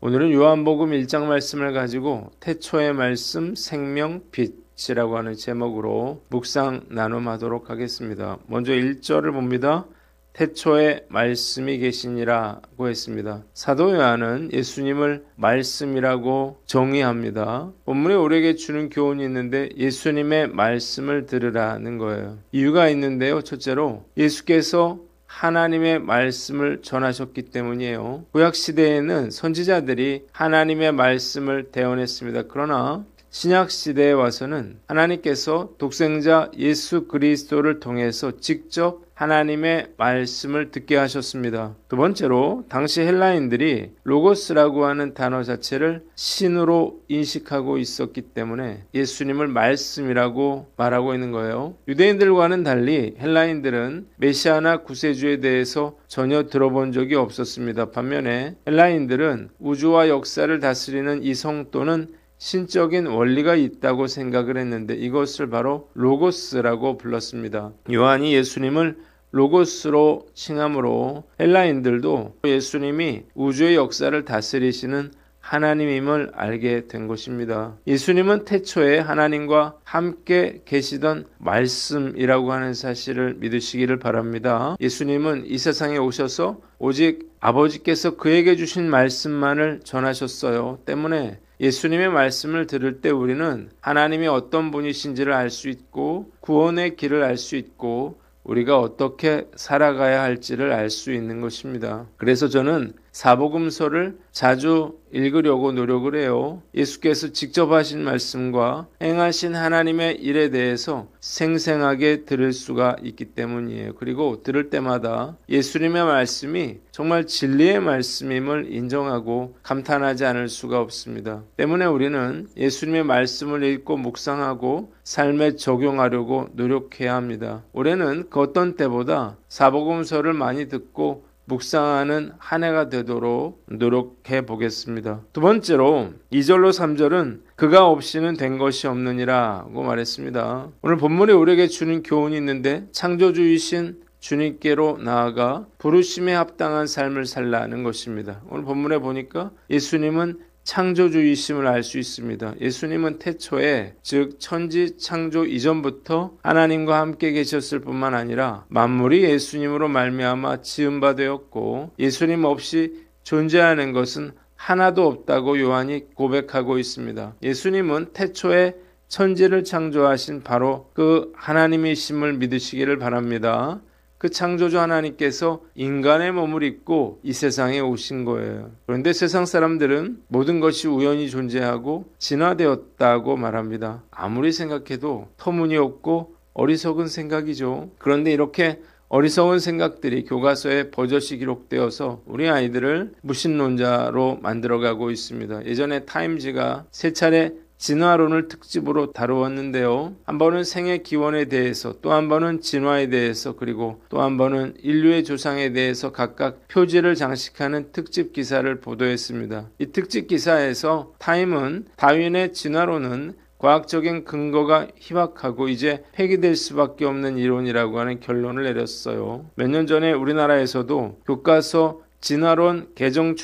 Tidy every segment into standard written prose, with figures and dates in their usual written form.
오늘은 요한복음 1장 말씀을 가지고 태초의 말씀 생명 빛이라고 하는 제목으로 묵상 나눔하도록 하겠습니다. 먼저 1절을 봅니다. 태초에 말씀이 계시니라고 했습니다. 사도 요한은 예수님을 말씀이라고 정의합니다. 본문에 우리에게 주는 교훈이 있는데 예수님의 말씀을 들으라는 거예요. 이유가 있는데요. 첫째로 예수께서 하나님의 말씀을 전하셨기 때문이에요. 구약시대에는 선지자들이 하나님의 말씀을 대언했습니다. 그러나 신약시대에 와서는 하나님께서 독생자 예수 그리스도를 통해서 직접 하나님의 말씀을 듣게 하셨습니다. 두 번째로 당시 헬라인들이 로고스라고 하는 단어 자체를 신으로 인식하고 있었기 때문에 예수님을 말씀이라고 말하고 있는 거예요. 유대인들과는 달리 헬라인들은 메시아나 구세주에 대해서 전혀 들어본 적이 없었습니다. 반면에 헬라인들은 우주와 역사를 다스리는 이 성도는 신적인 원리가 있다고 생각을 했는데 이것을 바로 로고스라고 불렀습니다. 요한이 예수님을 로고스로 칭함으로 헬라인들도 예수님이 우주의 역사를 다스리시는 하나님임을 알게 된 것입니다. 예수님은 태초에 하나님과 함께 계시던 말씀이라고 하는 사실을 믿으시기를 바랍니다. 예수님은 이 세상에 오셔서 오직 아버지께서 그에게 주신 말씀만을 전하셨어요. 때문에 예수님의 말씀을 들을 때 우리는 하나님이 어떤 분이신지를 알 수 있고 구원의 길을 알 수 있고 우리가 어떻게 살아가야 할지를 알 수 있는 것입니다. 그래서 저는 사복음서를 자주 읽으려고 노력을 해요. 예수께서 직접 하신 말씀과 행하신 하나님의 일에 대해서 생생하게 들을 수가 있기 때문이에요. 그리고 들을 때마다 예수님의 말씀이 정말 진리의 말씀임을 인정하고 감탄하지 않을 수가 없습니다. 때문에 우리는 예수님의 말씀을 읽고 묵상하고 삶에 적용하려고 노력해야 합니다. 올해는 그 어떤 때보다 사복음서를 많이 듣고 묵상하는 한 해가 되도록 노력해 보겠습니다. 두 번째로 2절로 3절은 그가 없이는 된 것이 없느니라고 말했습니다. 오늘 본문에 우리에게 주는 교훈이 있는데 창조주이신 주님께로 나아가 부르심에 합당한 삶을 살라는 것입니다. 오늘 본문에 보니까 예수님은 창조주이심을 알 수 있습니다. 예수님은 태초에 즉 천지 창조 이전부터 하나님과 함께 계셨을 뿐만 아니라 만물이 예수님으로 말미암아 지은 바 되었고 예수님 없이 존재하는 것은 하나도 없다고 요한이 고백하고 있습니다. 예수님은 태초에 천지를 창조하신 바로 그 하나님이심을 믿으시기를 바랍니다. 그 창조주 하나님께서 인간의 몸을 입고 이 세상에 오신 거예요. 그런데 세상 사람들은 모든 것이 우연히 존재하고 진화되었다고 말합니다. 아무리 생각해도 터무니없고 어리석은 생각이죠. 그런데 이렇게 어리석은 생각들이 교과서에 버젓이 기록되어서 우리 아이들을 무신론자로 만들어가고 있습니다. 예전에 타임지가 세 차례 진화론을 특집으로 다루었는데요. 한 번은 생의 기원에 대해서, 또 한 번은 진화에 대해서, 그리고 또 한 번은 인류의 조상에 대해서 각각 표지를 장식하는 특집 기사를 보도했습니다. 이 특집 기사에서 타임은 다윈의 진화론은 과학적인 근거가 희박하고 이제 폐기될 수밖에 없는 이론이라고 하는 결론을 내렸어요. 몇 년 전에 우리나라에서도 교과서 진화론 개정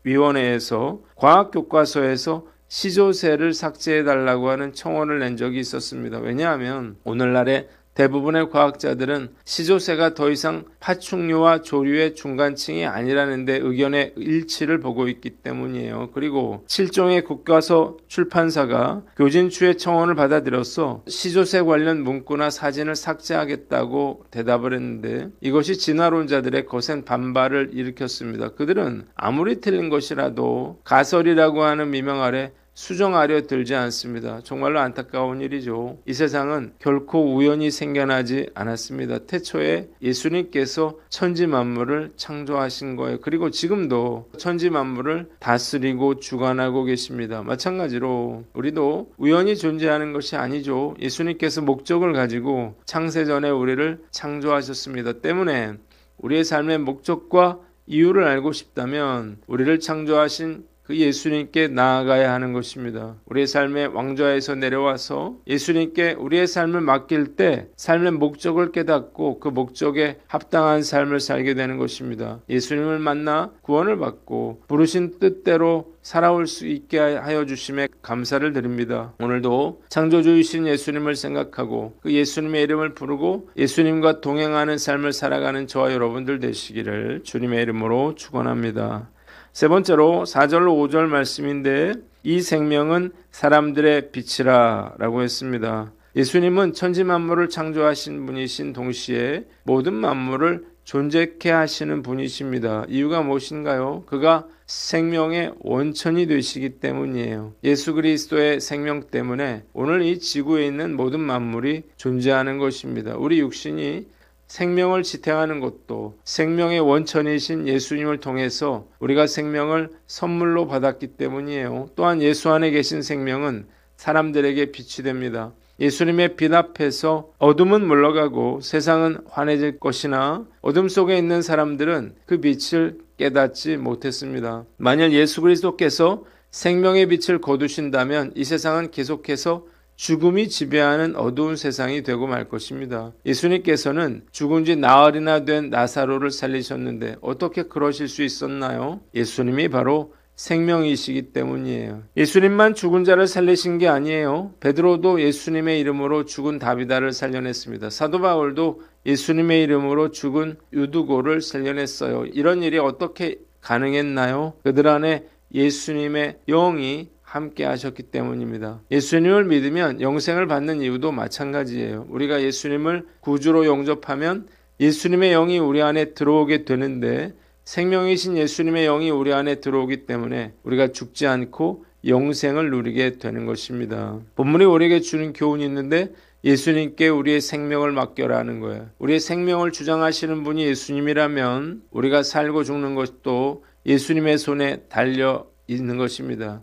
추진위원회에서 과학교과서에서 시조새를 삭제해달라고 하는 청원을 낸 적이 있었습니다. 왜냐하면 오늘날의 대부분의 과학자들은 시조새가 더 이상 파충류와 조류의 중간층이 아니라는데 의견의 일치를 보고 있기 때문이에요. 그리고 7종의 교과서 출판사가 교진추의 청원을 받아들여서 시조새 관련 문구나 사진을 삭제하겠다고 대답을 했는데 이것이 진화론자들의 거센 반발을 일으켰습니다. 그들은 아무리 틀린 것이라도 가설이라고 하는 미명 아래 수정하려 들지 않습니다. 정말로 안타까운 일이죠. 이 세상은 결코 우연히 생겨나지 않았습니다. 태초에 예수님께서 천지 만물을 창조하신 거예요. 그리고 지금도 천지 만물을 다스리고 주관하고 계십니다. 마찬가지로 우리도 우연히 존재하는 것이 아니죠. 예수님께서 목적을 가지고 창세전에 우리를 창조하셨습니다. 때문에 우리의 삶의 목적과 이유를 알고 싶다면 우리를 창조하신 그 그 예수님께 나아가야 하는 것입니다. 우리의 삶의 왕좌에서 내려와서 예수님께 우리의 삶을 맡길 때 삶의 목적을 깨닫고 그 목적에 합당한 삶을 살게 되는 것입니다. 예수님을 만나 구원을 받고 부르신 뜻대로 살아올 수 있게 하여 주심에 감사를 드립니다. 오늘도 창조주이신 예수님을 생각하고 그 예수님의 이름을 부르고 예수님과 동행하는 삶을 살아가는 저와 여러분들 되시기를 주님의 이름으로 축원합니다. 세 번째로 4절로 5절 말씀인데 이 생명은 사람들의 빛이라 라고 했습니다. 예수님은 천지 만물을 창조하신 분이신 동시에 모든 만물을 존재케 하시는 분이십니다. 이유가 무엇인가요? 그가 생명의 원천이 되시기 때문이에요. 예수 그리스도의 생명 때문에 오늘 이 지구에 있는 모든 만물이 존재하는 것입니다. 우리 육신이 생명을 지탱하는 것도 생명의 원천이신 예수님을 통해서 우리가 생명을 선물로 받았기 때문이에요. 또한 예수 안에 계신 생명은 사람들에게 빛이 됩니다. 예수님의 빛 앞에서 어둠은 물러가고 세상은 환해질 것이나 어둠 속에 있는 사람들은 그 빛을 깨닫지 못했습니다. 만일 예수 그리스도께서 생명의 빛을 거두신다면 이 세상은 계속해서 죽음이 지배하는 어두운 세상이 되고 말 것입니다. 예수님께서는 죽은 지 나흘이나 된 나사로를 살리셨는데 어떻게 그러실 수 있었나요? 예수님이 바로 생명이시기 때문이에요. 예수님만 죽은 자를 살리신 게 아니에요. 베드로도 예수님의 이름으로 죽은 다비다를 살려냈습니다. 사도 바울도 예수님의 이름으로 죽은 유두고를 살려냈어요. 이런 일이 어떻게 가능했나요? 그들 안에 예수님의 영이 함께 하셨기 때문입니다. 예수님을 믿으면 영생을 받는 이유도 마찬가지예요. 우리가 예수님을 구주로 영접하면 예수님의 영이 우리 안에 들어오게 되는데 생명이신 예수님의 영이 우리 안에 들어오기 때문에 우리가 죽지 않고 영생을 누리게 되는 것입니다. 본문이 우리에게 주는 교훈이 있는데 예수님께 우리의 생명을 맡겨라는 거예요. 우리의 생명을 주장하시는 분이 예수님이라면 우리가 살고 죽는 것도 예수님의 손에 달려 있는 것입니다.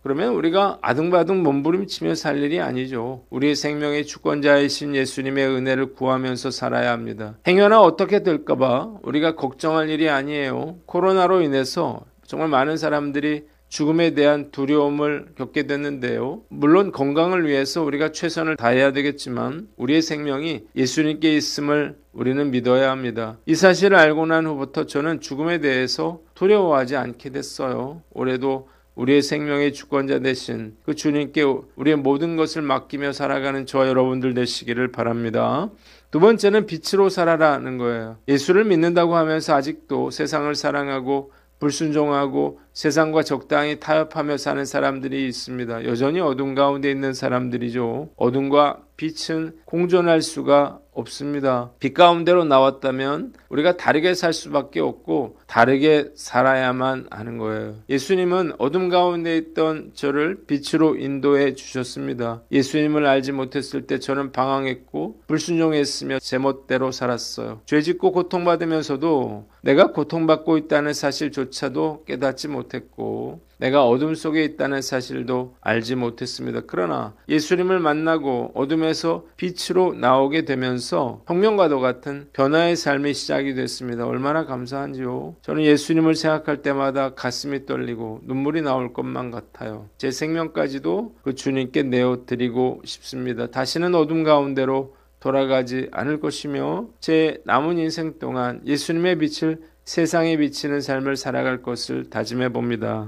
그러면 우리가 아등바등 몸부림치며 살 일이 아니죠. 우리의 생명의 주권자이신 예수님의 은혜를 구하면서 살아야 합니다. 행여나 어떻게 될까봐 우리가 걱정할 일이 아니에요. 코로나로 인해서 정말 많은 사람들이 죽음에 대한 두려움을 겪게 됐는데요. 물론 건강을 위해서 우리가 최선을 다해야 되겠지만 우리의 생명이 예수님께 있음을 우리는 믿어야 합니다. 이 사실을 알고 난 후부터 저는 죽음에 대해서 두려워하지 않게 됐어요. 올해도 우리의 생명의 주권자 되신 그 주님께 우리의 모든 것을 맡기며 살아가는 저와 여러분들 되시기를 바랍니다. 두 번째는 빛으로 살아라는 거예요. 예수를 믿는다고 하면서 아직도 세상을 사랑하고 불순종하고 세상과 적당히 타협하며 사는 사람들이 있습니다. 여전히 어둠 가운데 있는 사람들이죠. 어둠과 빛은 공존할 수가 없습니다. 빛 가운데로 나왔다면 우리가 다르게 살 수밖에 없고 다르게 살아야만 하는 거예요. 예수님은 어둠 가운데 있던 저를 빛으로 인도해 주셨습니다. 예수님을 알지 못했을 때 저는 방황했고 불순종했으며 제멋대로 살았어요. 죄짓고 고통받으면서도 내가 고통받고 있다는 사실조차도 깨닫지 못했고 내가 어둠 속에 있다는 사실도 알지 못했습니다. 그러나 예수님을 만나고 어둠에서 빛으로 나오게 되면서 혁명과도 같은 변화의 삶이 시작이 됐습니다. 얼마나 감사한지요. 저는 예수님을 생각할 때마다 가슴이 떨리고 눈물이 나올 것만 같아요. 제 생명까지도 그 주님께 내어드리고 싶습니다. 다시는 어둠 가운데로 돌아가지 않을 것이며 제 남은 인생 동안 예수님의 빛을 세상에 비치는 삶을 살아갈 것을 다짐해 봅니다.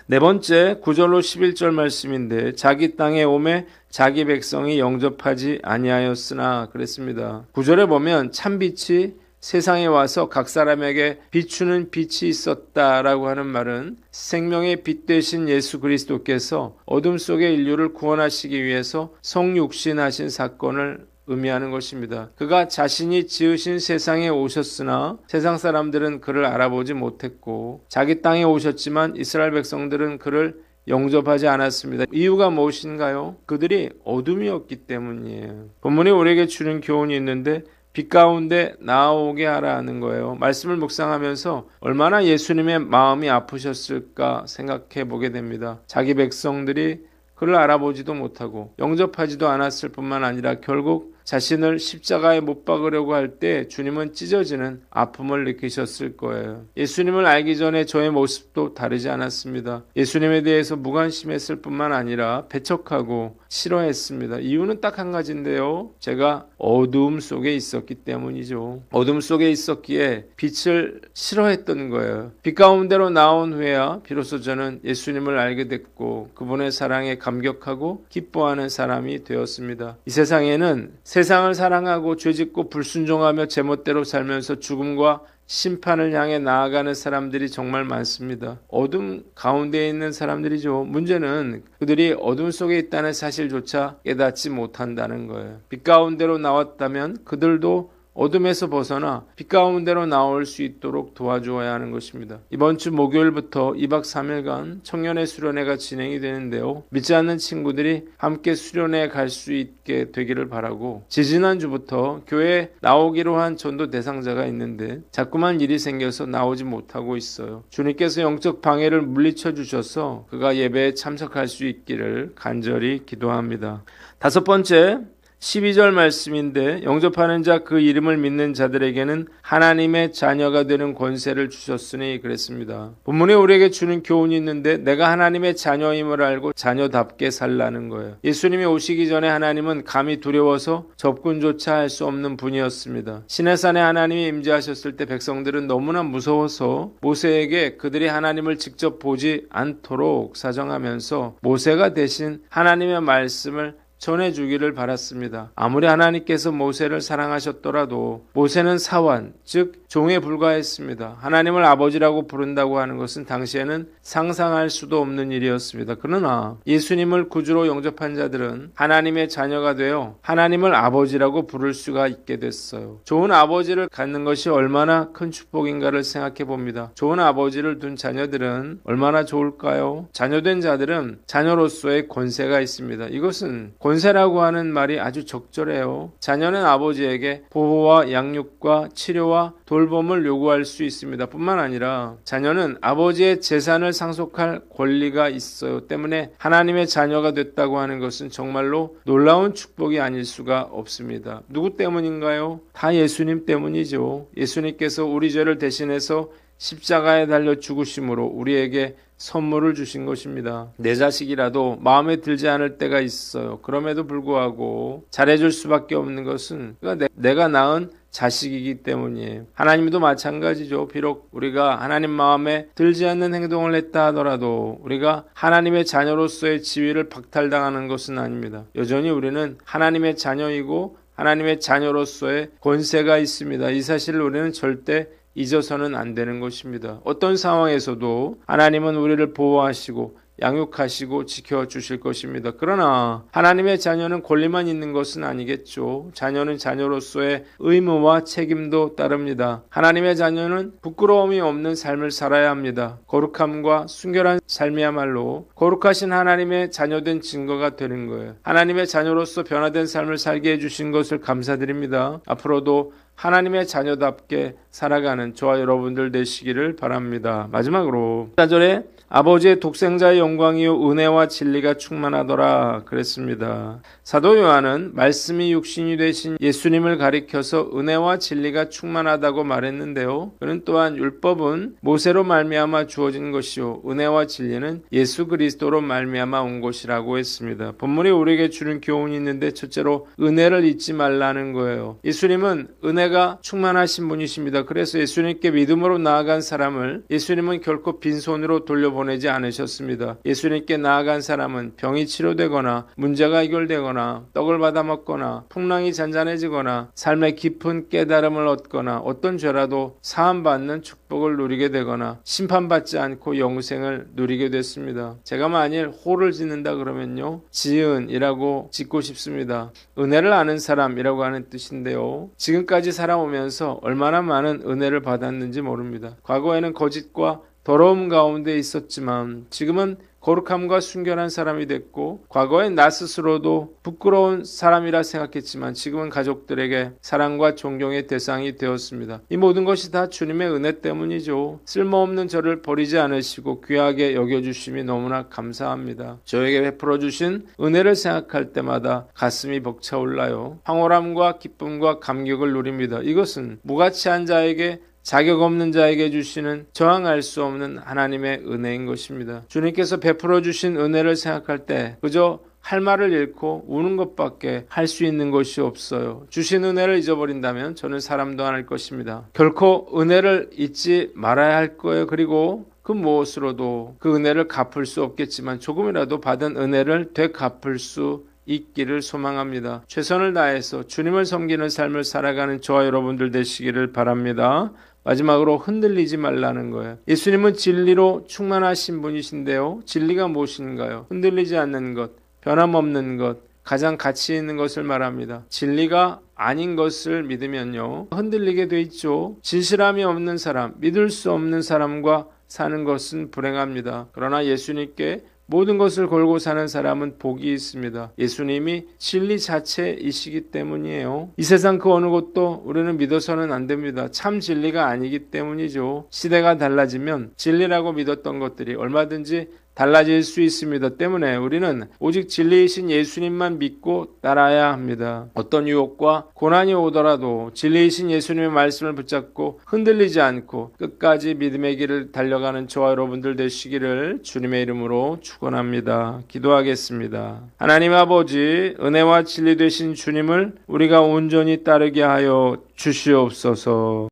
네 번째 9절로 11절 말씀인데 자기 땅에 오매 자기 백성이 영접하지 아니하였으나 그랬습니다. 9절에 보면 참빛이 세상에 와서 각 사람에게 비추는 빛이 있었다라고 하는 말은 생명의 빛 되신 예수 그리스도께서 어둠 속의 인류를 구원하시기 위해서 성육신하신 사건을 의미하는 것입니다. 그가 자신이 지으신 세상에 오셨으나 세상 사람들은 그를 알아보지 못했고 자기 땅에 오셨지만 이스라엘 백성들은 그를 영접하지 않았습니다. 이유가 무엇인가요? 그들이 어둠이었기 때문이에요. 본문이 우리에게 주는 교훈이 있는데 빛 가운데 나오게 하라는 거예요. 말씀을 묵상하면서 얼마나 예수님의 마음이 아프셨을까 생각해 보게 됩니다. 자기 백성들이 그를 알아보지도 못하고 영접하지도 않았을 뿐만 아니라 결국 자신을 십자가에 못 박으려고 할 때 주님은 찢어지는 아픔을 느끼셨을 거예요. 예수님을 알기 전에 저의 모습도 다르지 않았습니다. 예수님에 대해서 무관심했을 뿐만 아니라 배척하고 싫어했습니다. 이유는 딱 한 가지인데요. 제가 어두움 속에 있었기 때문이죠. 어둠 속에 있었기에 빛을 싫어했던 거예요. 빛 가운데로 나온 후에야 비로소 저는 예수님을 알게 됐고 그분의 사랑에 감격하고 기뻐하는 사람이 되었습니다. 이 세상에는 세상을 사랑하고 죄짓고 불순종하며 제멋대로 살면서 죽음과 심판을 향해 나아가는 사람들이 정말 많습니다. 어둠 가운데 있는 사람들이죠. 문제는 그들이 어둠 속에 있다는 사실조차 깨닫지 못한다는 거예요. 빛 가운데로 나왔다면 그들도 어둠에서 벗어나 빛 가운데로 나올 수 있도록 도와주어야 하는 것입니다. 이번 주 목요일부터 2박 3일간 청년의 수련회가 진행이 되는데요. 믿지 않는 친구들이 함께 수련회에 갈 수 있게 되기를 바라고 지지난주부터 교회에 나오기로 한 전도 대상자가 있는데 자꾸만 일이 생겨서 나오지 못하고 있어요. 주님께서 영적 방해를 물리쳐 주셔서 그가 예배에 참석할 수 있기를 간절히 기도합니다. 다섯 번째, 12절 말씀인데 영접하는 자 그 이름을 믿는 자들에게는 하나님의 자녀가 되는 권세를 주셨으니 그랬습니다. 본문에 우리에게 주는 교훈이 있는데 내가 하나님의 자녀임을 알고 자녀답게 살라는 거예요. 예수님이 오시기 전에 하나님은 감히 두려워서 접근조차 할 수 없는 분이었습니다. 시내산에 하나님이 임재하셨을 때 백성들은 너무나 무서워서 모세에게 그들이 하나님을 직접 보지 않도록 사정하면서 모세가 대신 하나님의 말씀을 전해주기를 바랐습니다. 아무리 하나님께서 모세를 사랑하셨더라도 모세는 사환, 즉 종에 불과했습니다. 하나님을 아버지라고 부른다고 하는 것은 당시에는 상상할 수도 없는 일이었습니다. 그러나 예수님을 구주로 영접한 자들은 하나님의 자녀가 되어 하나님을 아버지라고 부를 수가 있게 됐어요. 좋은 아버지를 갖는 것이 얼마나 큰 축복인가를 생각해 봅니다. 좋은 아버지를 둔 자녀들은 얼마나 좋을까요? 자녀된 자들은 자녀로서의 권세가 있습니다. 이것은 권세라고 하는 말이 아주 적절해요. 자녀는 아버지에게 보호와 양육과 치료와 돌봄을 요구할 수 있습니다. 뿐만 아니라 자녀는 아버지의 재산을 상속할 권리가 있어요. 때문에 하나님의 자녀가 됐다고 하는 것은 정말로 놀라운 축복이 아닐 수가 없습니다. 누구 때문인가요? 다 예수님 때문이죠. 예수님께서 우리 죄를 대신해서 십자가에 달려 죽으심으로 우리에게 선물을 주신 것입니다. 내 자식이라도 마음에 들지 않을 때가 있어요. 그럼에도 불구하고 잘해줄 수밖에 없는 것은 내가 낳은 자식이기 때문이에요. 하나님도 마찬가지죠. 비록 우리가 하나님 마음에 들지 않는 행동을 했다 하더라도 우리가 하나님의 자녀로서의 지위를 박탈당하는 것은 아닙니다. 여전히 우리는 하나님의 자녀이고 하나님의 자녀로서의 권세가 있습니다. 이 사실을 우리는 절대 잊어서는 안 되는 것입니다. 어떤 상황에서도 하나님은 우리를 보호하시고 양육하시고 지켜주실 것입니다. 그러나 하나님의 자녀는 권리만 있는 것은 아니겠죠. 자녀는 자녀로서의 의무와 책임도 따릅니다. 하나님의 자녀는 부끄러움이 없는 삶을 살아야 합니다. 거룩함과 순결한 삶이야말로 거룩하신 하나님의 자녀된 증거가 되는 거예요. 하나님의 자녀로서 변화된 삶을 살게 해주신 것을 감사드립니다. 앞으로도 하나님의 자녀답게 살아가는 저와 여러분들 되시기를 바랍니다. 마지막으로 4절에 아버지의 독생자의 영광이요 은혜와 진리가 충만하더라 그랬습니다. 사도 요한은 말씀이 육신이 되신 예수님을 가리켜서 은혜와 진리가 충만하다고 말했는데요. 그는 또한 율법은 모세로 말미암아 주어진 것이요 은혜와 진리는 예수 그리스도로 말미암아 온 것이라고 했습니다. 본문이 우리에게 주는 교훈이 있는데 첫째로 은혜를 잊지 말라는 거예요. 예수님은 은혜가 충만하신 분이십니다. 그래서 예수님께 믿음으로 나아간 사람을 예수님은 결코 빈손으로 돌려보내지 않으셨습니다. 예수님께 나아간 사람은 병이 치료되거나 문제가 해결되거나 떡을 받아 먹거나 풍랑이 잔잔해지거나 삶의 깊은 깨달음을 얻거나 어떤 죄라도 사함받는 축복을 누리게 되거나 심판받지 않고 영생을 누리게 됐습니다. 제가 만일 호를 짓는다 그러면요 지은이라고 짓고 싶습니다. 은혜를 아는 사람이라고 하는 뜻인데요. 지금까지 살아오면서 얼마나 많은 은혜를 받았는지 모릅니다. 과거에는 거짓과 더러움 가운데 있었지만 지금은 거룩함과 순결한 사람이 됐고 과거에 나 스스로도 부끄러운 사람이라 생각했지만 지금은 가족들에게 사랑과 존경의 대상이 되었습니다. 이 모든 것이 다 주님의 은혜 때문이죠. 쓸모없는 저를 버리지 않으시고 귀하게 여겨주심이 너무나 감사합니다. 저에게 베풀어 주신 은혜를 생각할 때마다 가슴이 벅차올라요. 황홀함과 기쁨과 감격을 누립니다. 이것은 무가치한 자에게 자격 없는 자에게 주시는 저항할 수 없는 하나님의 은혜인 것입니다. 주님께서 베풀어 주신 은혜를 생각할 때 그저 할 말을 잃고 우는 것밖에 할 수 있는 것이 없어요. 주신 은혜를 잊어버린다면 저는 사람도 안 할 것입니다. 결코 은혜를 잊지 말아야 할 거예요. 그리고 그 무엇으로도 그 은혜를 갚을 수 없겠지만 조금이라도 받은 은혜를 되갚을 수 있기를 소망합니다. 최선을 다해서 주님을 섬기는 삶을 살아가는 저와 여러분들 되시기를 바랍니다. 마지막으로 흔들리지 말라는 거예요. 예수님은 진리로 충만하신 분이신데요. 진리가 무엇인가요? 흔들리지 않는 것, 변함없는 것, 가장 가치 있는 것을 말합니다. 진리가 아닌 것을 믿으면요. 흔들리게 돼 있죠. 진실함이 없는 사람, 믿을 수 없는 사람과 사는 것은 불행합니다. 그러나 예수님께 모든 것을 걸고 사는 사람은 복이 있습니다. 예수님이 진리 자체이시기 때문이에요. 이 세상 그 어느 것도 우리는 믿어서는 안 됩니다. 참 진리가 아니기 때문이죠. 시대가 달라지면 진리라고 믿었던 것들이 얼마든지 달라질 수 있습니다. 때문에 우리는 오직 진리이신 예수님만 믿고 따라야 합니다. 어떤 유혹과 고난이 오더라도 진리이신 예수님의 말씀을 붙잡고 흔들리지 않고 끝까지 믿음의 길을 달려가는 저와 여러분들 되시기를 주님의 이름으로 축원합니다. 기도하겠습니다. 하나님 아버지, 은혜와 진리 되신 주님을 우리가 온전히 따르게 하여 주시옵소서.